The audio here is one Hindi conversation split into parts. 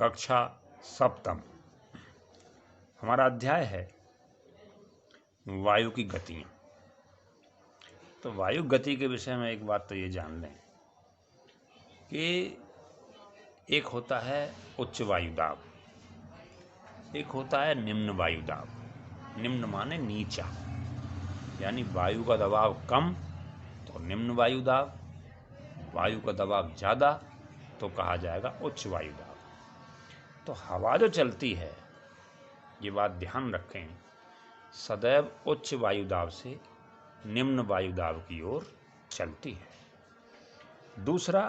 कक्षा सप्तम। हमारा अध्याय है वायु की गतियाँ। तो वायु गति के विषय में एक बात तो ये जान लें कि एक होता है उच्च वायु दाब, एक होता है निम्न वायु दाब। निम्न माने नीचा, यानी वायु का दबाव कम तो निम्न वायु दाब, वायु का दबाव ज़्यादा तो कहा जाएगा उच्च वायु दाब। तो हवा जो चलती है, ये बात ध्यान रखें, सदैव उच्च वायु दाब से निम्न वायु दाब की ओर चलती है। दूसरा,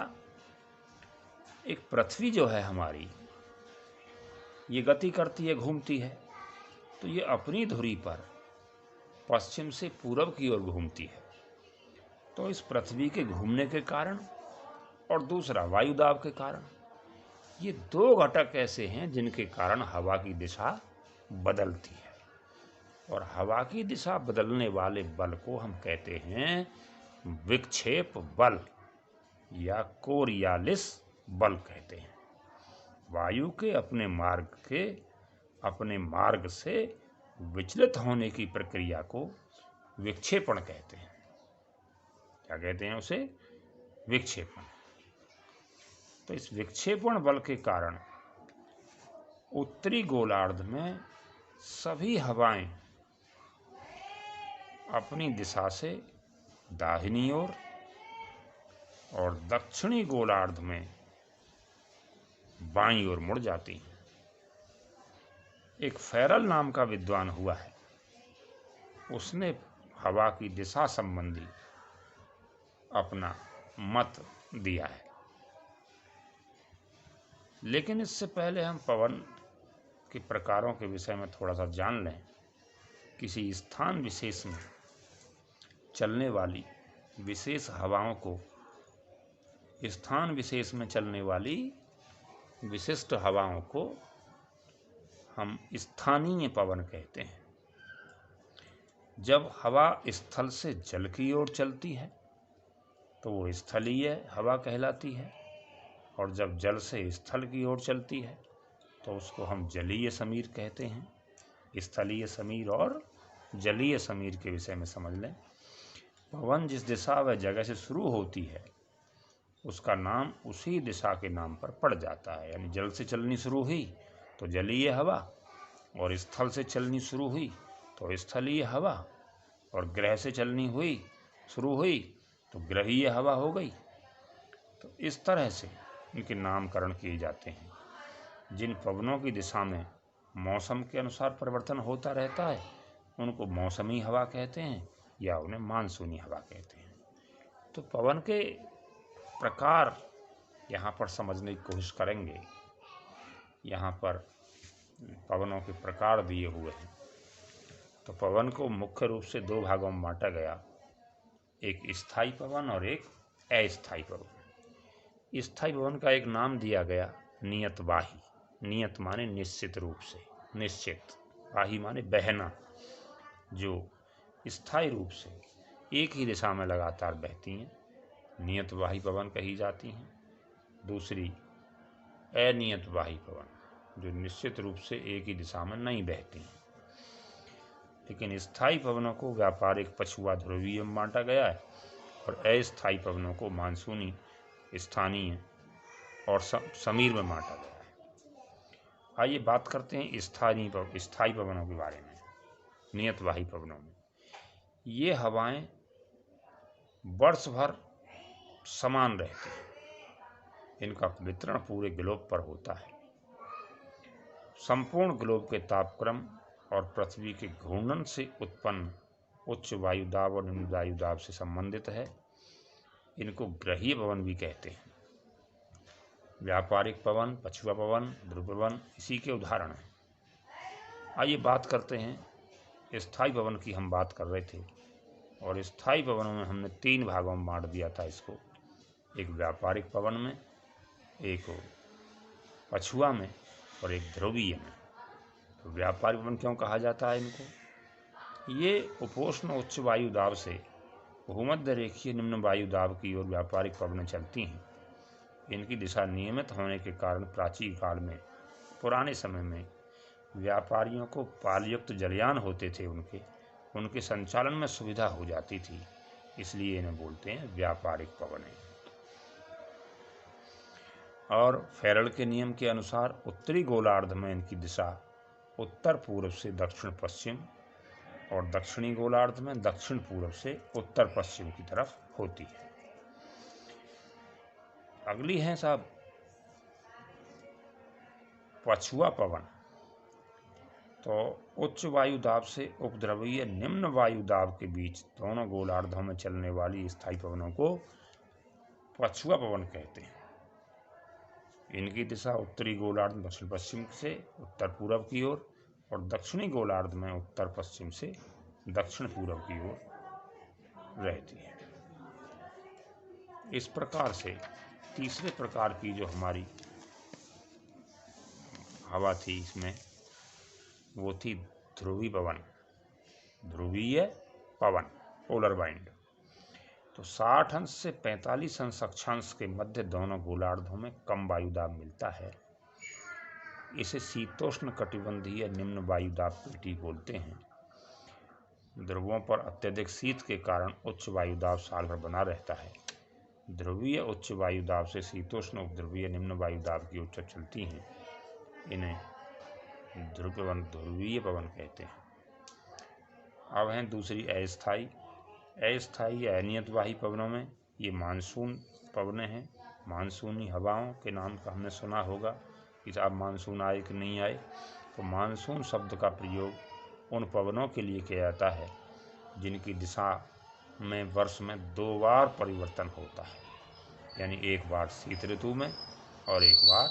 एक पृथ्वी जो है हमारी, ये गति करती है, घूमती है, तो ये अपनी धुरी पर पश्चिम से पूरब की ओर घूमती है। तो इस पृथ्वी के घूमने के कारण और दूसरा वायु दाब के कारण, ये दो घटक ऐसे हैं जिनके कारण हवा की दिशा बदलती है। और हवा की दिशा बदलने वाले बल को हम कहते हैं विक्षेप बल या कोरियालिस बल कहते हैं। वायु के अपने मार्ग से विचलित होने की प्रक्रिया को विक्षेपण कहते हैं। क्या कहते हैं उसे? विक्षेपण। तो इस विक्षेपण बल के कारण उत्तरी गोलार्ध में सभी हवाएं अपनी दिशा से दाहिनी ओर और दक्षिणी गोलार्ध में बाईं ओर मुड़ जाती हैं। एक फेरल नाम का विद्वान हुआ है, उसने हवा की दिशा संबंधी अपना मत दिया है। लेकिन इससे पहले हम पवन के प्रकारों के विषय में थोड़ा सा जान लें। किसी स्थान विशेष में चलने वाली विशेष हवाओं को, स्थान विशेष में चलने वाली विशिष्ट हवाओं को हम स्थानीय पवन कहते हैं। जब हवा स्थल से जल की ओर चलती है तो वो स्थलीय हवा कहलाती है, और जब जल से स्थल की ओर चलती है तो उसको हम जलीय समीर कहते हैं। स्थलीय समीर और जलीय समीर के विषय में समझ लें। पवन जिस दिशा व जगह से शुरू होती है उसका नाम उसी दिशा के नाम पर पड़ जाता है। यानी जल से चलनी शुरू हुई तो जलीय हवा, और स्थल से चलनी शुरू हुई तो स्थलीय हवा, और ग्रह से चलनी शुरू हुई तो ग्रहीय हवा हो गई। तो इस तरह से इनके नामकरण किए जाते हैं। जिन पवनों की दिशा में मौसम के अनुसार परिवर्तन होता रहता है उनको मौसमी हवा कहते हैं या उन्हें मानसूनी हवा कहते हैं। तो पवन के प्रकार यहाँ पर समझने की कोशिश करेंगे। यहाँ पर पवनों के प्रकार दिए हुए हैं। तो पवन को मुख्य रूप से दो भागों में बांटा गया, एक स्थायी पवन और एक अस्थायी पवन। स्थायी पवन का एक नाम दिया गया नियतवाही। नियत माने निश्चित रूप से, निश्चित, वाही माने बहना, जो स्थायी रूप से एक ही दिशा में लगातार बहती हैं, नियतवाही पवन कही जाती हैं। दूसरी अनियतवाही पवन, जो निश्चित रूप से एक ही दिशा में नहीं बहती हैं। लेकिन स्थायी पवनों को व्यापारिक, पछुआ, ध्रुवीय में बांटा गया है, और अस्थायी पवनों को मानसूनी, स्थानीय और समीर में बांटा गया है। आइए बात करते हैं स्थायी पवनों के बारे में। नियतवाही पवनों में ये हवाएं वर्ष भर समान रहती हैं। इनका वितरण पूरे ग्लोब पर होता है। संपूर्ण ग्लोब के तापक्रम और पृथ्वी के घूर्णन से उत्पन्न उच्च वायु दाब और निम्न वायु दाब से संबंधित है। इनको ग्रहीय पवन भी कहते हैं। व्यापारिक पवन, पछुआ पवन, ध्रुव पवन इसी के उदाहरण हैं। आइए बात करते हैं स्थायी पवन की। हम बात कर रहे थे, और स्थायी पवनों में हमने तीन भागों में बांट दिया था इसको। एक व्यापारिक पवन में, एक पछुआ में, और एक ध्रुवीय में। तो व्यापारिक पवन क्यों कहा जाता है इनको? ये उपोष्ण उच्च वायु दाब से भूमध्य रेखीय निम्न वायु दाब की ओर व्यापारिक पवनें चलती हैं। इनकी दिशा नियमित होने के कारण प्राचीन काल में पुराने समय में व्यापारियों को पालयुक्त जलयान होते थे, उनके संचालन में सुविधा हो जाती थी, इसलिए इन्हें बोलते हैं व्यापारिक पवनें। और फैरड के नियम के अनुसार उत्तरी गोलार्ध में इनकी दिशा उत्तर पूर्व से दक्षिण पश्चिम और दक्षिणी गोलार्ध में दक्षिण पूर्व से उत्तर पश्चिम की तरफ होती है। अगली है साहब पछुआ पवन। तो उच्च वायु दाब से उपद्रवीय निम्न वायु दाब के बीच दोनों गोलार्धों में चलने वाली स्थायी पवनों को पछुआ पवन कहते हैं। इनकी दिशा उत्तरी गोलार्ध में दक्षिण पश्चिम से उत्तर पूर्व की ओर और दक्षिणी गोलार्ध में उत्तर पश्चिम से दक्षिण पूर्व की ओर रहती है। इस प्रकार से तीसरे प्रकार की जो हमारी हवा थी इसमें वो थी ध्रुवी पवन, ध्रुवीय पवन, पोलर वाइंड। तो 60 अंश से 45 अंश अक्षांश के मध्य दोनों गोलार्धों में कम वायुदाब मिलता है। इसे शीतोष्ण कटिबंधीय निम्न वायुदाब पेटी बोलते हैं। ध्रुवों पर अत्यधिक शीत के कारण उच्च वायुदाब साल भर बना रहता है। ध्रुवीय उच्च वायुदाब से शीतोष्ण उपध्रुवीय निम्न वायुदाब की ओर चलती हैं। इन्हें ध्रुवीय पवन कहते हैं। अब हैं दूसरी अस्थायी। अस्थायी या अनियतवाही पवनों में ये मानसून पवनें हैं। मानसूनी हवाओं के नाम का हमने सुना होगा कि अब मानसून आए कि नहीं आए। तो मानसून शब्द का प्रयोग उन पवनों के लिए किया जाता है जिनकी दिशा में वर्ष में 2 बार परिवर्तन होता है, यानी एक बार शीत ऋतु में और एक बार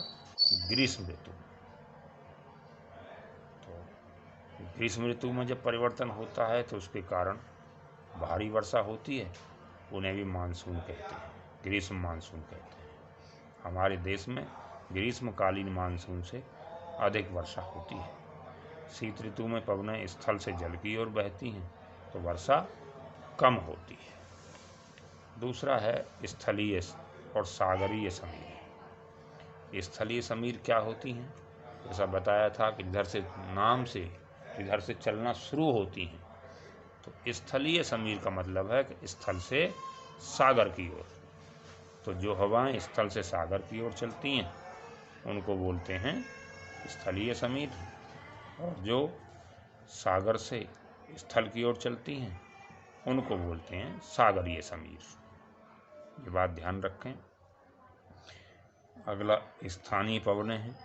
ग्रीष्म ऋतु में। तो ग्रीष्म ऋतु में जब परिवर्तन होता है तो उसके कारण भारी वर्षा होती है, उन्हें भी मानसून कहते हैं, ग्रीष्म मानसून कहते हैं। हमारे देश में ग्रीष्मकालीन मानसून से अधिक वर्षा होती है। शीत ऋतु में पवनें स्थल से जल की ओर बहती हैं तो वर्षा कम होती है। दूसरा है स्थलीय और सागरीय समीर। स्थलीय समीर क्या होती हैं? जैसा बताया था कि इधर से नाम से इधर से चलना शुरू होती हैं। तो स्थलीय समीर का मतलब है कि स्थल से सागर की ओर। तो जो हवाएं स्थल से सागर की ओर चलती हैं उनको बोलते हैं स्थलीय समीर, और जो सागर से स्थल की ओर चलती हैं उनको बोलते हैं सागरीय समीर। ये बात ध्यान रखें। अगला स्थानीय पवनें हैं।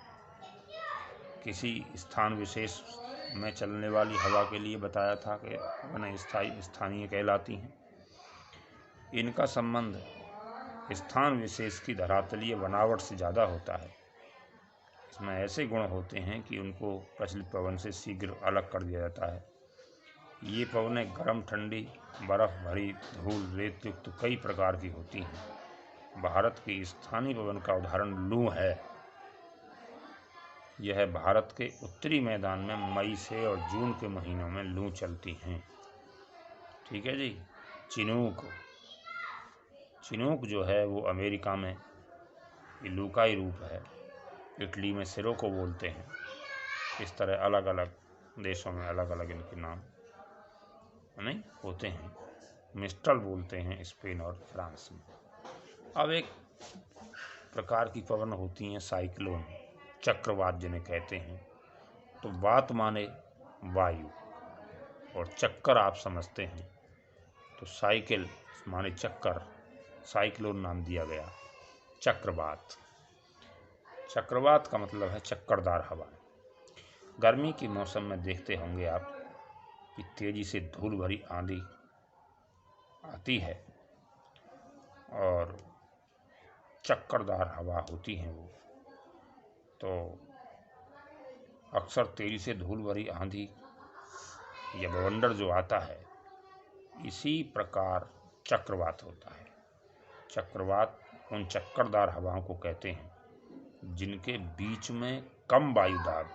किसी स्थान विशेष में चलने वाली हवा के लिए बताया था कि पवनें स्थानीय कहलाती हैं। इनका संबंध स्थान विशेष की धरातलीय बनावट से ज़्यादा होता है। इसमें ऐसे गुण होते हैं कि उनको प्रचलित पवन से शीघ्र अलग कर दिया जाता है। ये पवनें गर्म, ठंडी, बर्फ भरी, धूल, रेत युक्त कई प्रकार की होती हैं। भारत की स्थानीय पवन का उदाहरण लू है। यह भारत के उत्तरी मैदान में मई से और जून के महीनों में लू चलती हैं। ठीक है जी। चिनूक जो है वो अमेरिका में लू का ही रूप है। इटली में सिरोको बोलते हैं। इस तरह अलग अलग देशों में अलग अलग इनके नाम नहीं होते हैं। मिस्टल बोलते हैं स्पेन और फ्रांस में। अब एक प्रकार की पवन होती हैं साइक्लोन, चक्रवात जिन्हें कहते हैं। तो वात माने वायु और चक्कर आप समझते हैं, तो साइकिल माने चक्कर, साइक्लोन नाम दिया गया चक्रवात। चक्रवात का मतलब है चक्करदार हवा। गर्मी के मौसम में देखते होंगे आप कि तेजी से धूल भरी आंधी आती है और चक्करदार हवा होती है वो। तो अक्सर तेजी से धूल भरी आंधी या बवंडर जो आता है, इसी प्रकार चक्रवात होता है। चक्रवात उन चक्करदार हवाओं को कहते हैं जिनके बीच में कम वायुदाब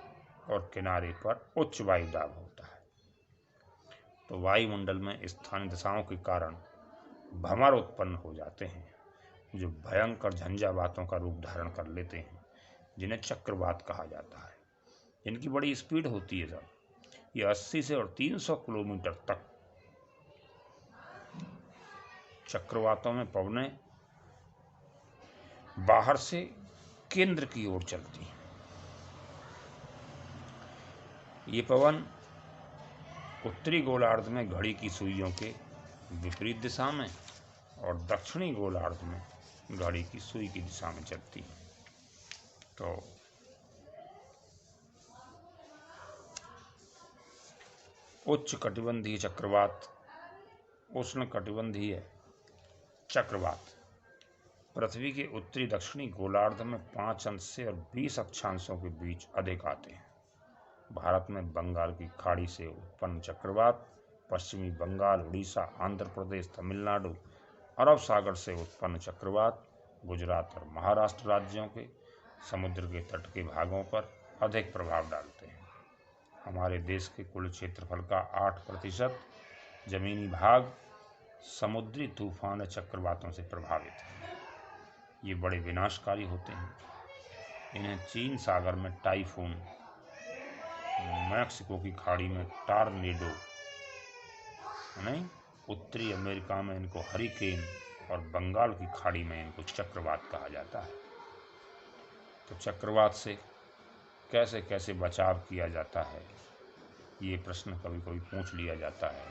और किनारे पर उच्च वायुदाब होता है। तो वायुमंडल में स्थानीय दशाओं के कारण भंवर उत्पन्न हो जाते हैं जो भयंकर झंझावातों का रूप धारण कर लेते हैं, जिन्हें चक्रवात कहा जाता है। इनकी बड़ी स्पीड होती है साहब, ये 80 से और 300 किलोमीटर तक चक्रवातों में पवनें बाहर से केंद्र की ओर चलती हैं। ये पवन उत्तरी गोलार्ध में घड़ी की सुइयों के विपरीत दिशा में और दक्षिणी गोलार्ध में घड़ी की सुई की दिशा में चलती है। तो उच्च कटिबंधीय चक्रवात, उष्ण कटिबंधीय चक्रवात पृथ्वी के उत्तरी दक्षिणी गोलार्ध में 5 अंश से और 20 अक्षांशों के बीच अधिक आते हैं। भारत में बंगाल की खाड़ी से उत्पन्न चक्रवात, पश्चिमी बंगाल, उड़ीसा, आंध्र प्रदेश, तमिलनाडु, अरब सागर से उत्पन्न चक्रवात गुजरात और महाराष्ट्र राज्यों के समुद्र के तट के भागों पर अधिक प्रभाव डालते हैं। हमारे देश के कुल क्षेत्रफल का 8% जमीनी भाग समुद्री तूफान चक्रवातों से प्रभावित है। ये बड़े विनाशकारी होते हैं। इन्हें चीन सागर में टाइफून, मैक्सिको की खाड़ी में टॉर्नेडो, नहीं, उत्तरी अमेरिका में इनको हरिकेन और बंगाल की खाड़ी में इनको चक्रवात कहा जाता है। तो चक्रवात से कैसे कैसे बचाव किया जाता है, ये प्रश्न कभी कभी पूछ लिया जाता है।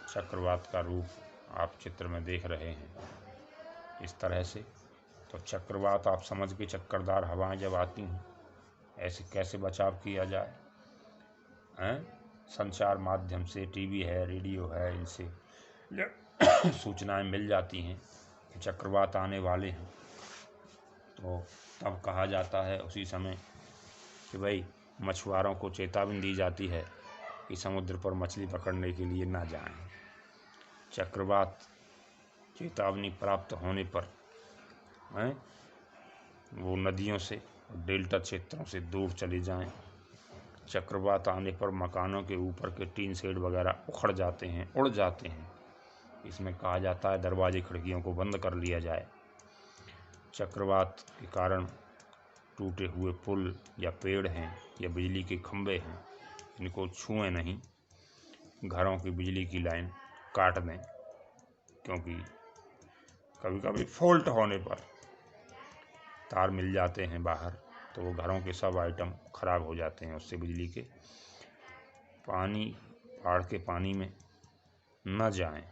चक्रवात का रूप आप चित्र में देख रहे हैं इस तरह से। तो चक्रवात आप समझ के, चक्करदार हवाएं जब आती हैं, ऐसे कैसे बचाव किया जाए हैं? संचार माध्यम से, टीवी है, रेडियो है, इनसे सूचनाएं मिल जाती हैं कि चक्रवात आने वाले हैं। तो तब कहा जाता है उसी समय कि भाई मछुआरों को चेतावनी दी जाती है कि समुद्र पर मछली पकड़ने के लिए ना जाएं। चक्रवात चेतावनी प्राप्त होने पर वो नदियों से, डेल्टा क्षेत्रों से दूर चले जाएं। चक्रवात आने पर मकानों के ऊपर के टीन शेड वगैरह उखड़ जाते हैं, उड़ जाते हैं। इसमें कहा जाता है दरवाजे खिड़कियों को बंद कर लिया जाए। चक्रवात के कारण टूटे हुए पुल या पेड़ हैं या बिजली के खंभे हैं, इनको छुएं नहीं। घरों की बिजली की लाइन काट दें, क्योंकि कभी कभी फॉल्ट होने पर तार मिल जाते हैं बाहर, तो वो घरों के सब आइटम खराब हो जाते हैं उससे बिजली के। पानी, बाढ़ के पानी में न जाएं,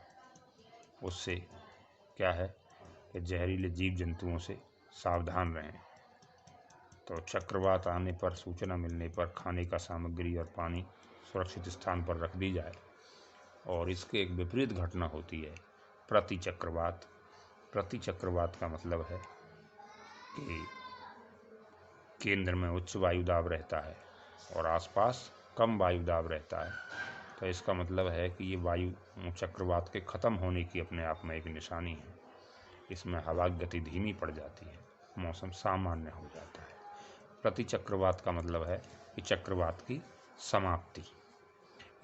उससे क्या है कि जहरीले जीव जंतुओं से सावधान रहें। तो चक्रवात आने पर, सूचना मिलने पर खाने का सामग्री और पानी सुरक्षित स्थान पर रख दी जाए। और इसके एक विपरीत घटना होती है, प्रति चक्रवात। प्रति चक्रवात का मतलब है कि केंद्र में उच्च वायुदाब रहता है और आसपास कम वायुदाब रहता है। तो इसका मतलब है कि ये वायु चक्रवात के ख़त्म होने की अपने आप में एक निशानी है। इसमें हवा की गति धीमी पड़ जाती है, मौसम सामान्य हो जाता है। प्रति चक्रवात का मतलब है कि चक्रवात की समाप्ति।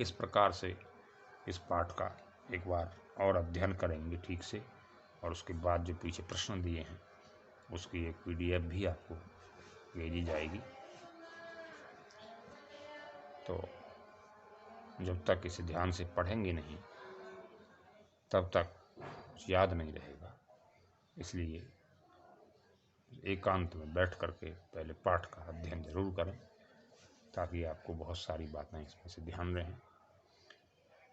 इस प्रकार से इस पाठ का एक बार और अध्ययन करेंगे ठीक से, और उसके बाद जो पीछे प्रश्न दिए हैं उसकी एक PDF भी आपको भेजी जाएगी। तो जब तक इसे ध्यान से पढ़ेंगे नहीं तब तक याद नहीं रहेगा। इसलिए एकांत में बैठ करके पहले पाठ का अध्ययन जरूर करें, ताकि आपको बहुत सारी बातें इसमें से ध्यान रहें।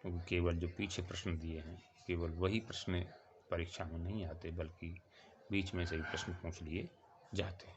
क्योंकि केवल जो पीछे प्रश्न दिए हैं, केवल वही प्रश्न परीक्षा में नहीं आते, बल्कि बीच में से भी प्रश्न पूछ लिए जाते हैं।